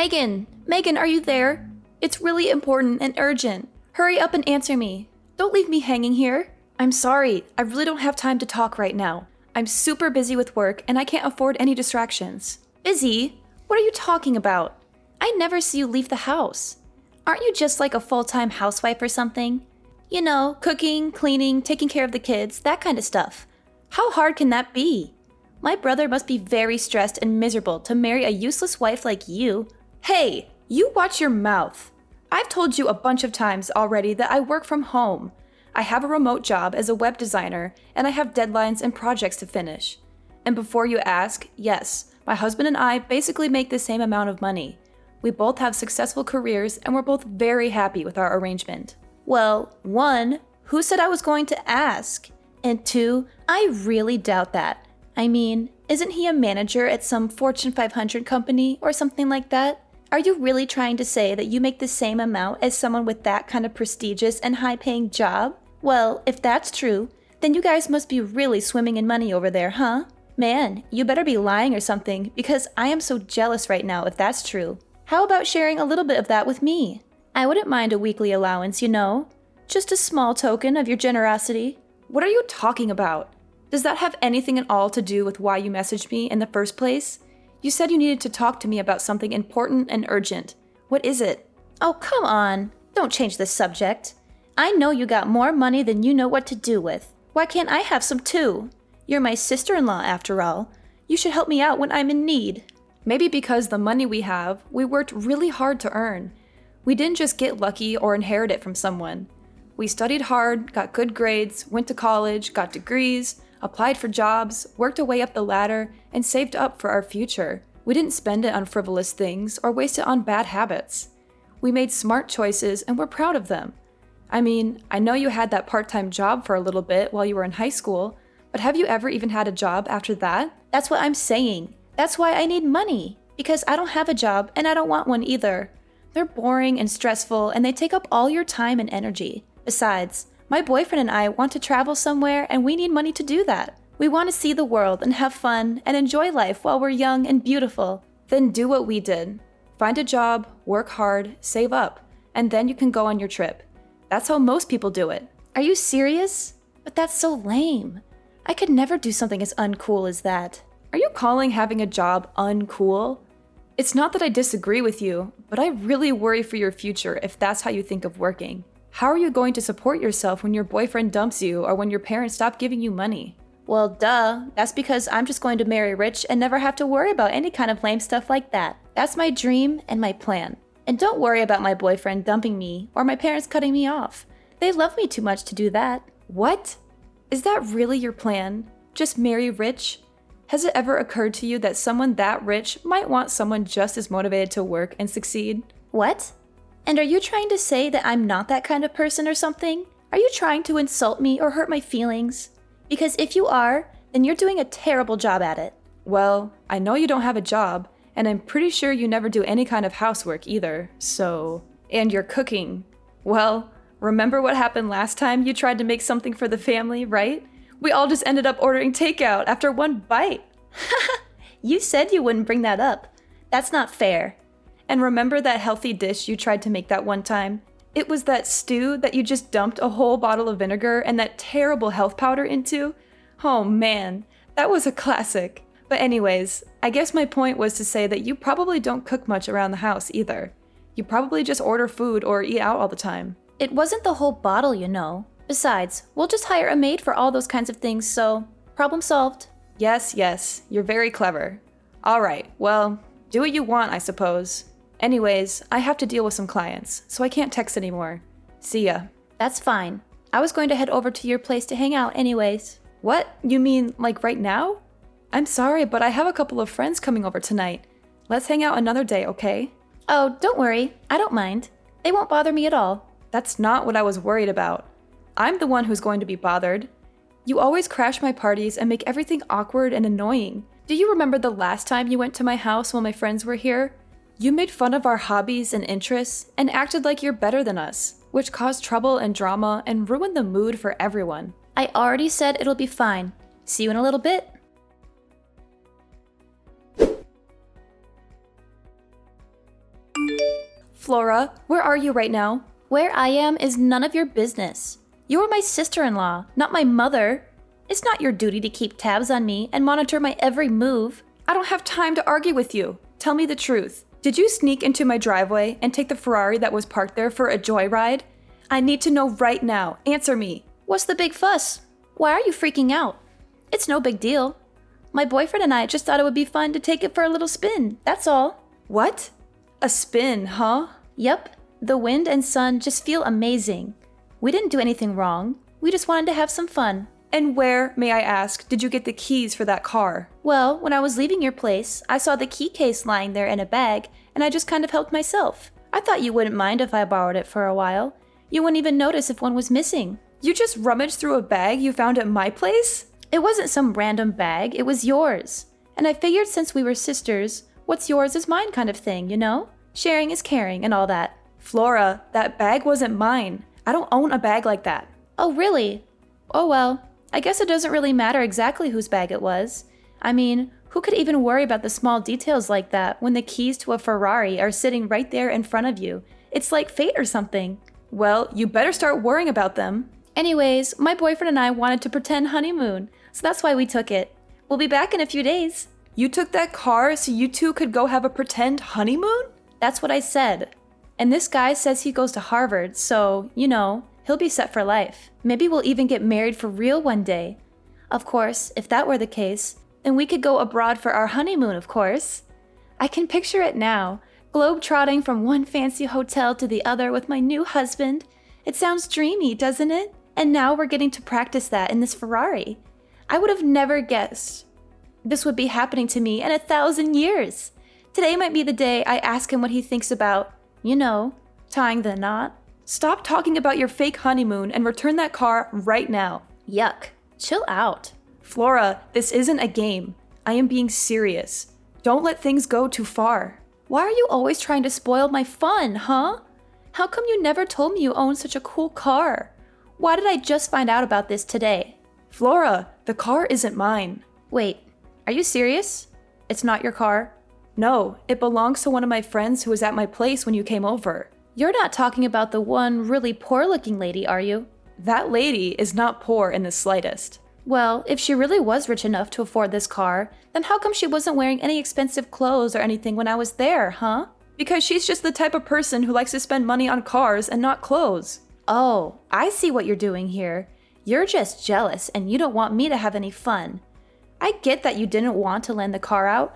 Megan! Megan, are you there? It's really important and urgent. Hurry up and answer me. Don't leave me hanging here. I'm sorry, I really don't have time to talk right now. I'm super busy with work and I can't afford any distractions. Busy? What are you talking about? I never see you leave the house. Aren't you just like a full-time housewife or something? You know, cooking, cleaning, taking care of the kids, that kind of stuff. How hard can that be? My brother must be very stressed and miserable to marry a useless wife like you. Hey, you watch your mouth. I've told you a bunch of times already that I work from home. I have a remote job as a web designer, and I have deadlines and projects to finish. And before you ask, yes, my husband and I basically make the same amount of money. We both have successful careers, and we're both very happy with our arrangement. Well, 1, who said I was going to ask? And 2, I really doubt that. I mean, isn't he a manager at some Fortune 500 company or something like that? Are you really trying to say that you make the same amount as someone with that kind of prestigious and high-paying job? Well, if that's true, then you guys must be really swimming in money over there, huh? Man, you better be lying or something, because I am so jealous right now if that's true. How about sharing a little bit of that with me? I wouldn't mind a weekly allowance, you know? Just a small token of your generosity. What are you talking about? Does that have anything at all to do with why you messaged me in the first place? You said you needed to talk to me about something important and urgent. What is it? Oh, come on. Don't change the subject. I know you got more money than you know what to do with. Why can't I have some too? You're my sister-in-law after all. You should help me out when I'm in need. Maybe because the money we have, we worked really hard to earn. We didn't just get lucky or inherit it from someone. We studied hard, got good grades, went to college, got degrees, applied for jobs, worked our way up the ladder, and saved up for our future. We didn't spend it on frivolous things or waste it on bad habits. We made smart choices and we're proud of them. I mean, I know you had that part-time job for a little bit while you were in high school, but have you ever even had a job after that? That's what I'm saying. That's why I need money, because I don't have a job and I don't want one either. They're boring and stressful and they take up all your time and energy. Besides, my boyfriend and I want to travel somewhere and we need money to do that. We want to see the world and have fun and enjoy life while we're young and beautiful. Then do what we did. Find a job, work hard, save up, and then you can go on your trip. That's how most people do it. Are you serious? But that's so lame. I could never do something as uncool as that. Are you calling having a job uncool? It's not that I disagree with you, but I really worry for your future if that's how you think of working. How are you going to support yourself when your boyfriend dumps you or when your parents stop giving you money? Well, duh. That's because I'm just going to marry rich and never have to worry about any kind of lame stuff like that. That's my dream and my plan. And don't worry about my boyfriend dumping me or my parents cutting me off. They love me too much to do that. What? Is that really your plan? Just marry rich? Has it ever occurred to you that someone that rich might want someone just as motivated to work and succeed? What? And are you trying to say that I'm not that kind of person or something? Are you trying to insult me or hurt my feelings? Because if you are, then you're doing a terrible job at it. Well, I know you don't have a job, and I'm pretty sure you never do any kind of housework either, so... And you're cooking. Well, remember what happened last time you tried to make something for the family, right? We all just ended up ordering takeout after one bite. You said you wouldn't bring that up. That's not fair. And remember that healthy dish you tried to make that one time? It was that stew that you just dumped a whole bottle of vinegar and that terrible health powder into? Oh man, that was a classic. But anyways, I guess my point was to say that you probably don't cook much around the house either. You probably just order food or eat out all the time. It wasn't the whole bottle, you know. Besides, we'll just hire a maid for all those kinds of things, so problem solved. Yes, you're very clever. Alright, well, do what you want, I suppose. Anyways, I have to deal with some clients, so I can't text anymore. See ya. That's fine. I was going to head over to your place to hang out anyways. What? You mean, like right now? I'm sorry, but I have a couple of friends coming over tonight. Let's hang out another day, okay? Oh, don't worry. I don't mind. They won't bother me at all. That's not what I was worried about. I'm the one who's going to be bothered. You always crash my parties and make everything awkward and annoying. Do you remember the last time you went to my house while my friends were here? You made fun of our hobbies and interests and acted like you're better than us, which caused trouble and drama and ruined the mood for everyone. I already said it'll be fine. See you in a little bit. Flora, where are you right now? Where I am is none of your business. You are my sister-in-law, not my mother. It's not your duty to keep tabs on me and monitor my every move. I don't have time to argue with you. Tell me the truth. Did you sneak into my driveway and take the Ferrari that was parked there for a joyride? I need to know right now. Answer me. What's the big fuss? Why are you freaking out? It's no big deal. My boyfriend and I just thought it would be fun to take it for a little spin, that's all. What? A spin, huh? Yep. The wind and sun just feel amazing. We didn't do anything wrong. We just wanted to have some fun. And where, may I ask, did you get the keys for that car? Well, when I was leaving your place, I saw the key case lying there in a bag, and I just kind of helped myself. I thought you wouldn't mind if I borrowed it for a while. You wouldn't even notice if one was missing. You just rummaged through a bag you found at my place? It wasn't some random bag, it was yours. And I figured since we were sisters, what's yours is mine kind of thing, you know? Sharing is caring and all that. Flora, that bag wasn't mine. I don't own a bag like that. Oh, really? Oh well. I guess it doesn't really matter exactly whose bag it was. I mean, who could even worry about the small details like that when the keys to a Ferrari are sitting right there in front of you? It's like fate or something. Well, you better start worrying about them. Anyways, my boyfriend and I wanted to pretend honeymoon, so that's why we took it. We'll be back in a few days. You took that car so you two could go have a pretend honeymoon? That's what I said. And this guy says he goes to Harvard, so, you know, he'll be set for life. Maybe we'll even get married for real one day. Of course, if that were the case, then we could go abroad for our honeymoon, of course. I can picture it now, globe-trotting from one fancy hotel to the other with my new husband. It sounds dreamy, doesn't it? And now we're getting to practice that in this Ferrari. I would have never guessed this would be happening to me in 1,000 years. Today might be the day I ask him what he thinks about, you know, tying the knot. Stop talking about your fake honeymoon and return that car right now. Yuck. Chill out. Flora, this isn't a game. I am being serious. Don't let things go too far. Why are you always trying to spoil my fun, huh? How come you never told me you own such a cool car? Why did I just find out about this today? Flora, the car isn't mine. Wait, are you serious? It's not your car? No, it belongs to one of my friends who was at my place when you came over. You're not talking about the one really poor-looking lady, are you? That lady is not poor in the slightest. Well, if she really was rich enough to afford this car, then how come she wasn't wearing any expensive clothes or anything when I was there, huh? Because she's just the type of person who likes to spend money on cars and not clothes. Oh, I see what you're doing here. You're just jealous and you don't want me to have any fun. I get that you didn't want to lend the car out,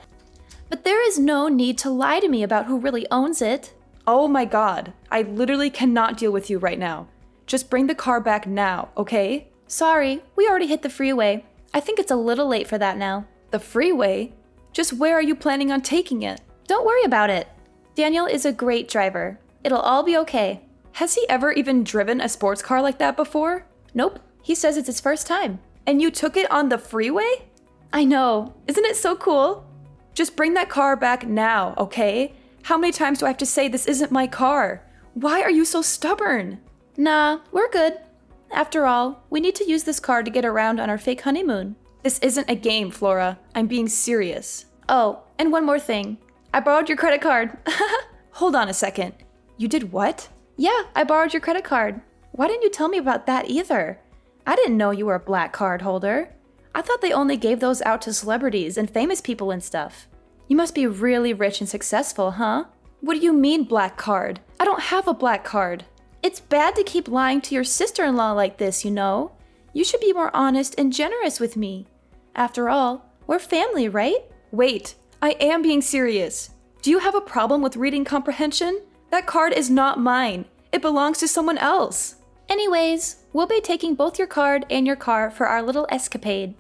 but there is no need to lie to me about who really owns it. Oh my god, I literally cannot deal with you right now. Just bring the car back now, okay? Sorry, we already hit the freeway. I think it's a little late for that now. The freeway? Just where are you planning on taking it? Don't worry about it. Daniel is a great driver. It'll all be okay. Has he ever even driven a sports car like that before? Nope, he says it's his first time. And you took it on the freeway? I know, isn't it so cool? Just bring that car back now, okay? How many times do I have to say this isn't my car? Why are you so stubborn? Nah, we're good. After all, we need to use this car to get around on our fake honeymoon. This isn't a game, Flora. I'm being serious. Oh, and one more thing. I borrowed your credit card. Hold on a second. You did what? Yeah, I borrowed your credit card. Why didn't you tell me about that either? I didn't know you were a black card holder. I thought they only gave those out to celebrities and famous people and stuff. You must be really rich and successful, huh? What do you mean, black card? I don't have a black card. It's bad to keep lying to your sister-in-law like this, you know? You should be more honest and generous with me. After all, we're family, right? Wait, I am being serious. Do you have a problem with reading comprehension? That card is not mine. It belongs to someone else. Anyways, we'll be taking both your card and your car for our little escapade.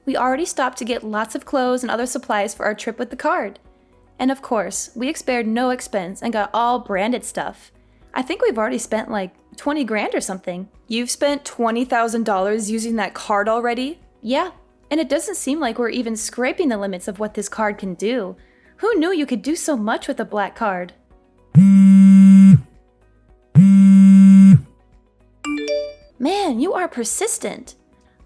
We already stopped to get lots of clothes and other supplies for our trip with the card. And of course, we spared no expense and got all branded stuff. I think we've already spent like 20 grand or something. You've spent $20,000 using that card already? Yeah, and it doesn't seem like we're even scraping the limits of what this card can do. Who knew you could do so much with a black card? Man, you are persistent.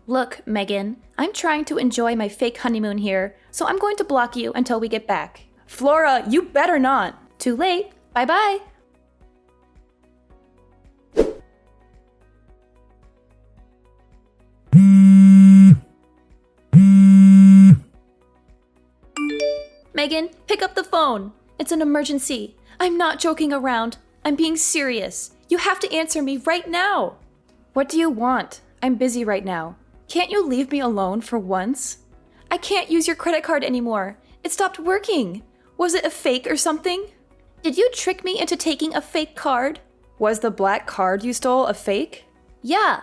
Look, Megan, I'm trying to enjoy my fake honeymoon here, so I'm going to block you until we get back. Flora, you better not. Too late. Bye-bye. Megan, pick up the phone. It's an emergency. I'm not joking around. I'm being serious. You have to answer me right now. What do you want? I'm busy right now. Can't you leave me alone for once? I can't use your credit card anymore. It stopped working. Was it a fake or something? Did you trick me into taking a fake card? Was the black card you stole a fake? Yeah.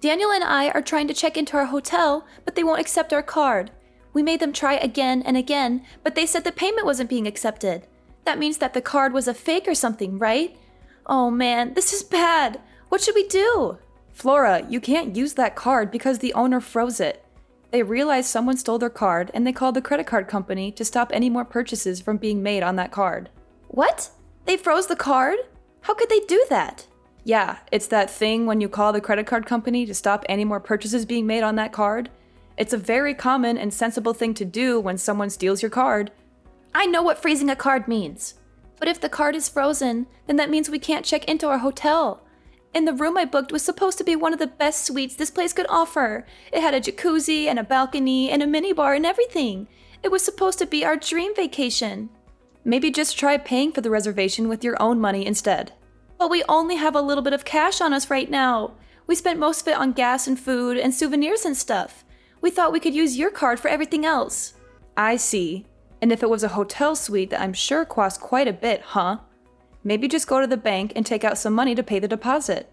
Daniel and I are trying to check into our hotel, but they won't accept our card. We made them try again and again, but they said the payment wasn't being accepted. That means that the card was a fake or something, right? Oh man, this is bad. What should we do? Flora, you can't use that card because the owner froze it. They realized someone stole their card and they called the credit card company to stop any more purchases from being made on that card. What? They froze the card? How could they do that? Yeah, it's that thing when you call the credit card company to stop any more purchases being made on that card. It's a very common and sensible thing to do when someone steals your card. I know what freezing a card means. But if the card is frozen, then that means we can't check into our hotel. And the room I booked was supposed to be one of the best suites this place could offer. It had a jacuzzi and a balcony and a minibar and everything. It was supposed to be our dream vacation. Maybe just try paying for the reservation with your own money instead. But we only have a little bit of cash on us right now. We spent most of it on gas and food and souvenirs and stuff. We thought we could use your card for everything else. I see. And if it was a hotel suite that I'm sure cost quite a bit, huh? Maybe just go to the bank and take out some money to pay the deposit.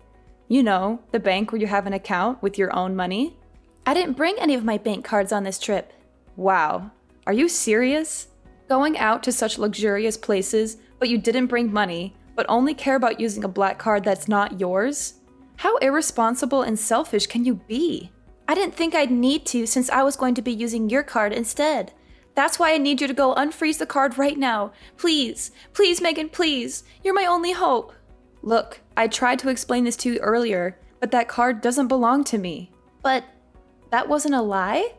You know, the bank where you have an account with your own money. I didn't bring any of my bank cards on this trip. Wow. Are you serious? Going out to such luxurious places, but you didn't bring money, but only care about using a black card that's not yours? How irresponsible and selfish can you be? I didn't think I'd need to since I was going to be using your card instead. That's why I need you to go unfreeze the card right now. Please, please, Megan, please. You're my only hope. Look, I tried to explain this to you earlier, but that card doesn't belong to me. But that wasn't a lie?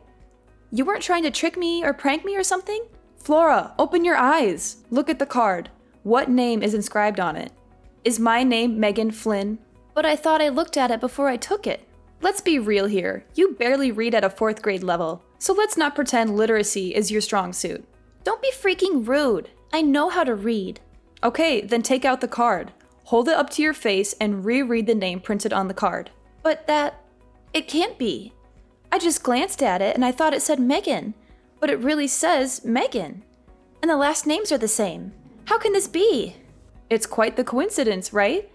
You weren't trying to trick me or prank me or something? Flora, open your eyes. Look at the card. What name is inscribed on it? Is my name Megan Flynn? But I thought I looked at it before I took it. Let's be real here. You barely read at a 4th grade level, so let's not pretend literacy is your strong suit. Don't be freaking rude. I know how to read. Okay, then take out the card. Hold it up to your face and reread the name printed on the card. But it can't be. I just glanced at it and I thought it said Megan, but it really says Megan. And the last names are the same. How can this be? It's quite the coincidence, right?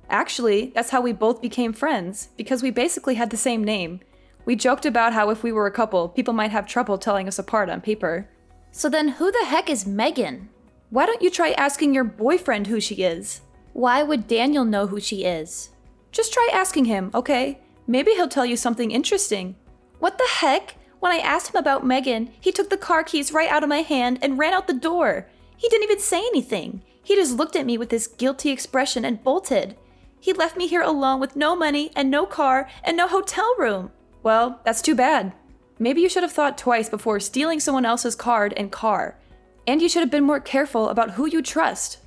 Actually, that's how we both became friends, because we basically had the same name. We joked about how if we were a couple, people might have trouble telling us apart on paper. So then who the heck is Megan? Why don't you try asking your boyfriend who she is? Why would Daniel know who she is? Just try asking him, okay? Maybe he'll tell you something interesting. What the heck? When I asked him about Megan, he took the car keys right out of my hand and ran out the door. He didn't even say anything. He just looked at me with this guilty expression and bolted. He left me here alone with no money and no car and no hotel room. Well, that's too bad. Maybe you should have thought twice before stealing someone else's card and car. And you should have been more careful about who you trust.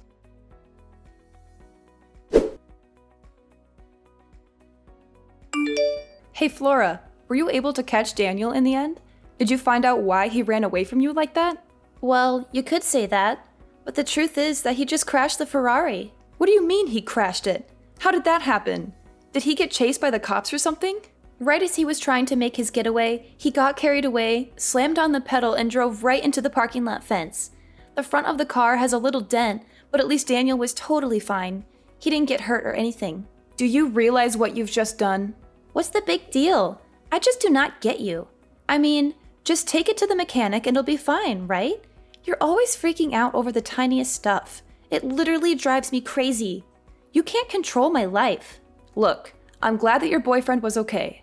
Hey Flora, were you able to catch Daniel in the end? Did you find out why he ran away from you like that? Well, you could say that, but the truth is that he just crashed the Ferrari. What do you mean he crashed it? How did that happen? Did he get chased by the cops or something? Right as he was trying to make his getaway, he got carried away, slammed on the pedal, and drove right into the parking lot fence. The front of the car has a little dent, but at least Daniel was totally fine. He didn't get hurt or anything. Do you realize what you've just done? What's the big deal? I just do not get you. I mean, just take it to the mechanic and it'll be fine, right? You're always freaking out over the tiniest stuff. It literally drives me crazy. You can't control my life. Look, I'm glad that your boyfriend was okay?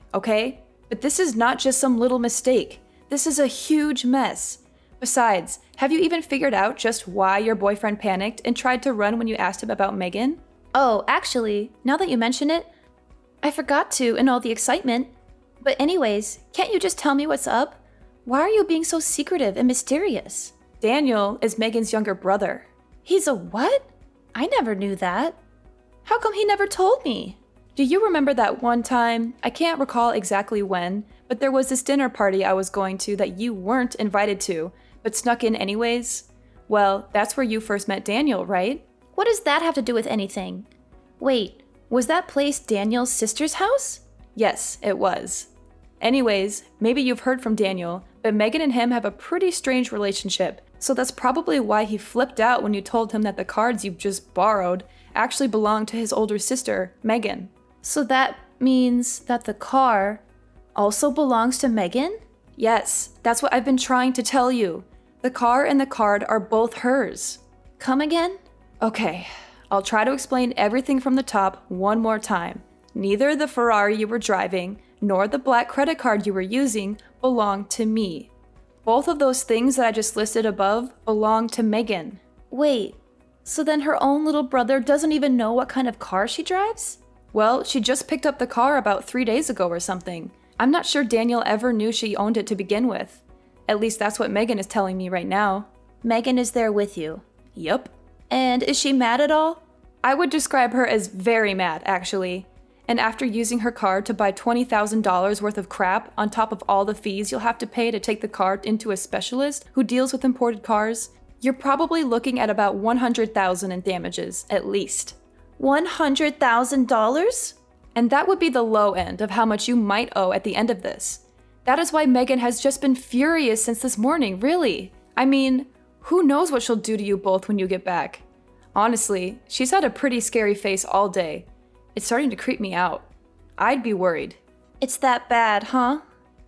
But this is not just some little mistake. This is a huge mess. Besides, have you even figured out just why your boyfriend panicked and tried to run when you asked him about Megan? Oh, actually, now that you mention it, I forgot to in all the excitement. But anyways, can't you just tell me what's up? Why are you being so secretive and mysterious? Daniel is Megan's younger brother. He's a what? I never knew that. How come he never told me? Do you remember that one time, I can't recall exactly when, but there was this dinner party I was going to that you weren't invited to, but snuck in anyways? Well, that's where you first met Daniel, right? What does that have to do with anything? Wait, was that place Daniel's sister's house? Yes, it was. Anyways, maybe you've heard from Daniel, but Megan and him have a pretty strange relationship, so that's probably why he flipped out when you told him that the cards you just borrowed actually belonged to his older sister, Megan. So that means that the car also belongs to Megan? Yes, that's what I've been trying to tell you. The car and the card are both hers. Come again? Okay, I'll try to explain everything from the top one more time. Neither the Ferrari you were driving nor the black credit card you were using belong to me. Both of those things that I just listed above belong to Megan. Wait, so then her own little brother doesn't even know what kind of car she drives? Well, she just picked up the car about 3 days ago or something. I'm not sure Daniel ever knew she owned it to begin with. At least that's what Megan is telling me right now. Megan is there with you? Yup. And is she mad at all? I would describe her as very mad, actually. And after using her card to buy $20,000 worth of crap on top of all the fees you'll have to pay to take the car into a specialist who deals with imported cars, you're probably looking at about $100,000 in damages, at least. $100,000? And that would be the low end of how much you might owe at the end of this. That is why Megan has just been furious since this morning, really. I mean, who knows what she'll do to you both when you get back. Honestly, she's had a pretty scary face all day. It's starting to creep me out. I'd be worried. It's that bad, huh?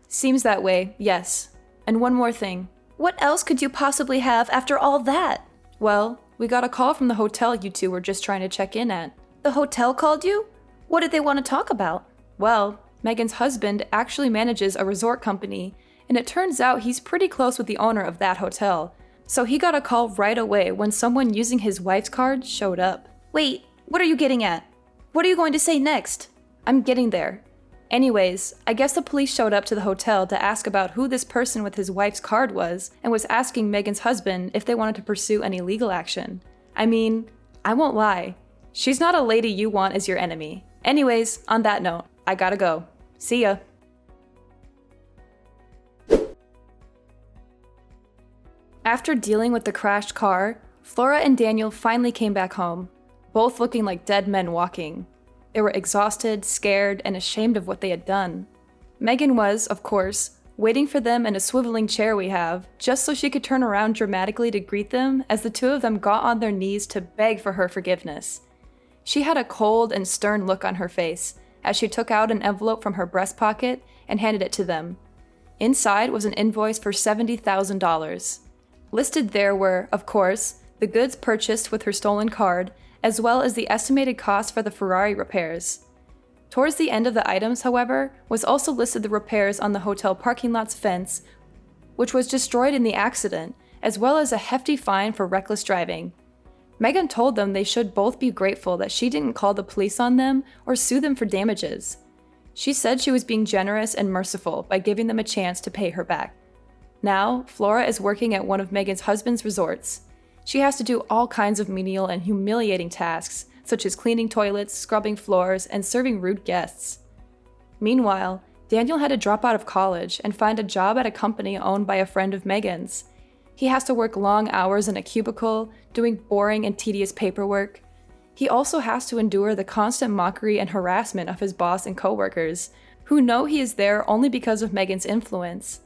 Seems that way, yes. And one more thing. What else could you possibly have after all that? Well, we got a call from the hotel you two were just trying to check in at. The hotel called you? What did they want to talk about? Well, Megan's husband actually manages a resort company, and it turns out he's pretty close with the owner of that hotel. So he got a call right away when someone using his wife's card showed up. Wait, what are you getting at? What are you going to say next? I'm getting there. Anyways, I guess the police showed up to the hotel to ask about who this person with his wife's card was and was asking Megan's husband if they wanted to pursue any legal action. I mean, I won't lie. She's not a lady you want as your enemy. Anyways, on that note, I gotta go. See ya. After dealing with the crashed car, Flora and Daniel finally came back home, both looking like dead men walking. They were exhausted, scared, and ashamed of what they had done. Megan was, of course, waiting for them in a swiveling chair we have, just so she could turn around dramatically to greet them as the two of them got on their knees to beg for her forgiveness. She had a cold and stern look on her face as she took out an envelope from her breast pocket and handed it to them. Inside was an invoice for $70,000. Listed there were, of course, the goods purchased with her stolen card, as well as the estimated cost for the Ferrari repairs. Towards the end of the items, however, was also listed the repairs on the hotel parking lot's fence, which was destroyed in the accident, as well as a hefty fine for reckless driving. Megan told them they should both be grateful that she didn't call the police on them or sue them for damages. She said she was being generous and merciful by giving them a chance to pay her back. Now, Flora is working at one of Megan's husband's resorts. She has to do all kinds of menial and humiliating tasks, such as cleaning toilets, scrubbing floors, and serving rude guests. Meanwhile, Daniel had to drop out of college and find a job at a company owned by a friend of Megan's. He has to work long hours in a cubicle, doing boring and tedious paperwork. He also has to endure the constant mockery and harassment of his boss and coworkers, who know he is there only because of Megan's influence.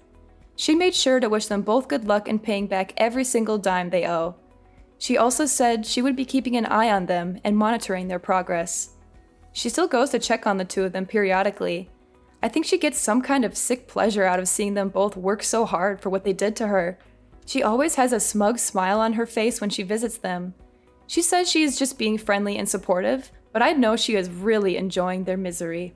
She made sure to wish them both good luck in paying back every single dime they owe. She also said she would be keeping an eye on them and monitoring their progress. She still goes to check on the two of them periodically. I think she gets some kind of sick pleasure out of seeing them both work so hard for what they did to her. She always has a smug smile on her face when she visits them. She says she is just being friendly and supportive, but I know she is really enjoying their misery.